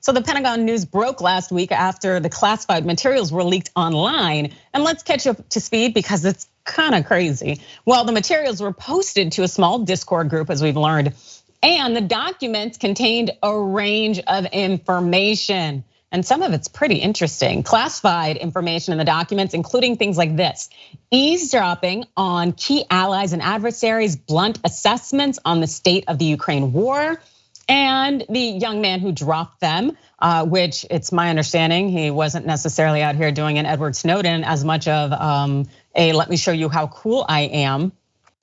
So the Pentagon news broke last week after the classified materials were leaked online. And let's catch up to speed because it's kind of crazy. Well, the materials were posted to a small Discord group, as we've learned, and the documents contained a range of information. And some of it's pretty interesting. Classified information in the documents, including things like this: eavesdropping on key allies and adversaries, blunt assessments on the state of the Ukraine war, and the young man who dropped them, which it's my understanding he wasn't necessarily out here doing an Edward Snowden as much of a let me show you how cool I am.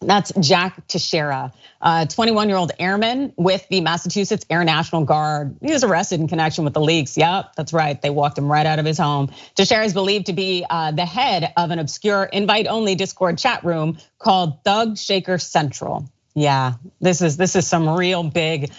That's Jack Teixeira, 21-year-old airman with the Massachusetts Air National Guard. He was arrested in connection with the leaks. Yep, that's right. They walked him right out of his home. Teixeira is believed to be the head of an obscure invite-only Discord chat room called Thug Shaker Central. Yeah, this is some real big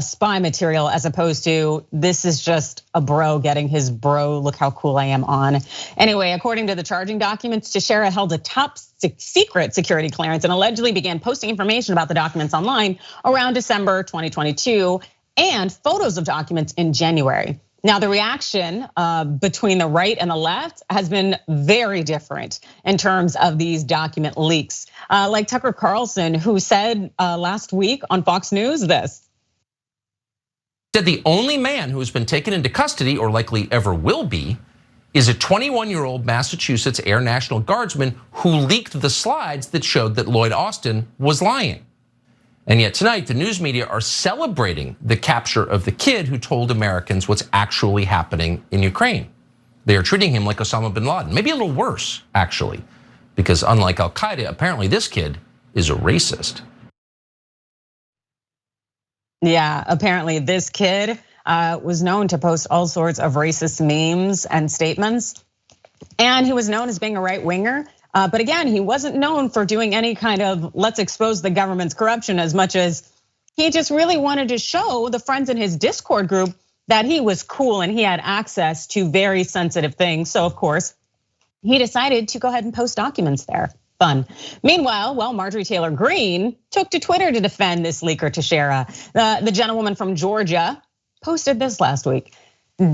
spy material, as opposed to this is just a bro getting his bro, look how cool I am on. Anyway, according to the charging documents, Teixeira held a top secret security clearance and allegedly began posting information about the documents online around December 2022 and photos of documents in January. Now, the reaction between the right and the left has been very different in terms of these document leaks. Like Tucker Carlson, who said last week on Fox News this. Said the only man who has been taken into custody, or likely ever will be, is a 21-year-old Massachusetts Air National Guardsman who leaked the slides that showed that Lloyd Austin was lying. And yet tonight, the news media are celebrating the capture of the kid who told Americans what's actually happening in Ukraine. They are treating him like Osama bin Laden, maybe a little worse, actually, because unlike Al-Qaeda, apparently this kid is a racist. Yeah, apparently this kid was known to post all sorts of racist memes and statements. And he was known as being a right winger. But again, he wasn't known for doing any kind of let's expose the government's corruption, as much as he just really wanted to show the friends in his Discord group that he was cool and he had access to very sensitive things. So of course, he decided to go ahead and post documents there. Fun. Meanwhile, well, Marjorie Taylor Greene took to Twitter to defend this leaker Teixeira. The gentlewoman from Georgia posted this last week.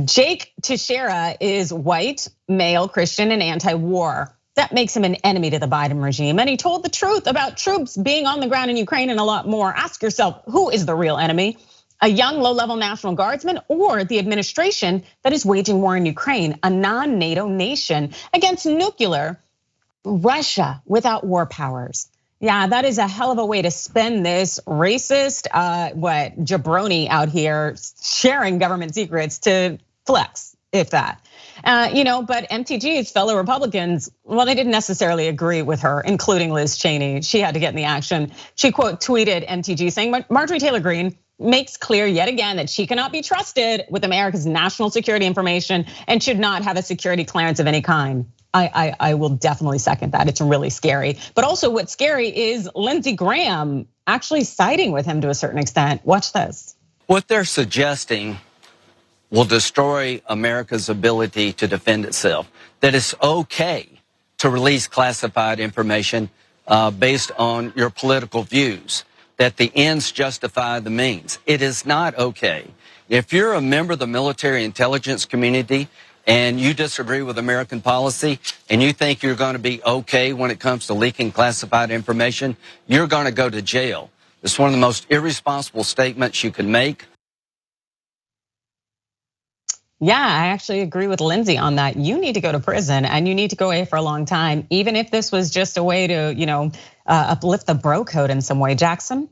Jake Teixeira is white, male, Christian, and anti-war. That makes him an enemy to the Biden regime. And he told the truth about troops being on the ground in Ukraine and a lot more. Ask yourself, who is the real enemy? A young low-level National Guardsman or the administration that is waging war in Ukraine, a non-NATO nation against nuclear Russia without war powers? Yeah, that is a hell of a way to spend this racist, jabroni out here sharing government secrets to flex, if that. But MTG's fellow Republicans, well, they didn't necessarily agree with her, including Liz Cheney. She had to get in the action. She quote tweeted MTG saying, Marjorie Taylor Greene makes clear yet again that she cannot be trusted with America's national security information and should not have a security clearance of any kind. I will definitely second that. It's really scary. But also what's scary is Lindsey Graham actually siding with him to a certain extent. Watch this. What they're suggesting will destroy America's ability to defend itself. That it's okay to release classified information based on your political views, that the ends justify the means. It is not okay. If you're a member of the military intelligence community and you disagree with American policy and you think you're going to be okay when it comes to leaking classified information, you're going to go to jail. It's one of the most irresponsible statements you can make. Yeah, I actually agree with Lindsey on that. You need to go to prison and you need to go away for a long time, even if this was just a way to, uplift the bro code in some way. Jackson?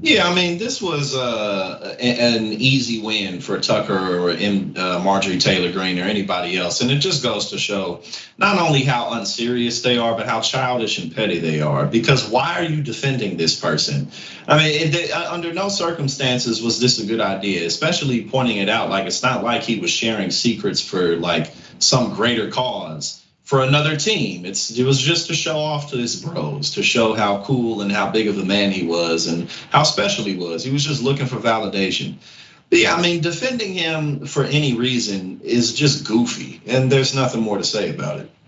Yeah, I mean, this was an easy win for Tucker or Marjorie Taylor Greene or anybody else. And it just goes to show not only how unserious they are, but how childish and petty they are. Because why are you defending this person? I mean, under no circumstances was this a good idea, especially pointing it out. Like, it's not like he was sharing secrets for like some greater cause. For another team, it was just to show off to his bros, to show how cool and how big of a man he was and how special he was. He was just looking for validation. But yeah, I mean, defending him for any reason is just goofy, and there's nothing more to say about it.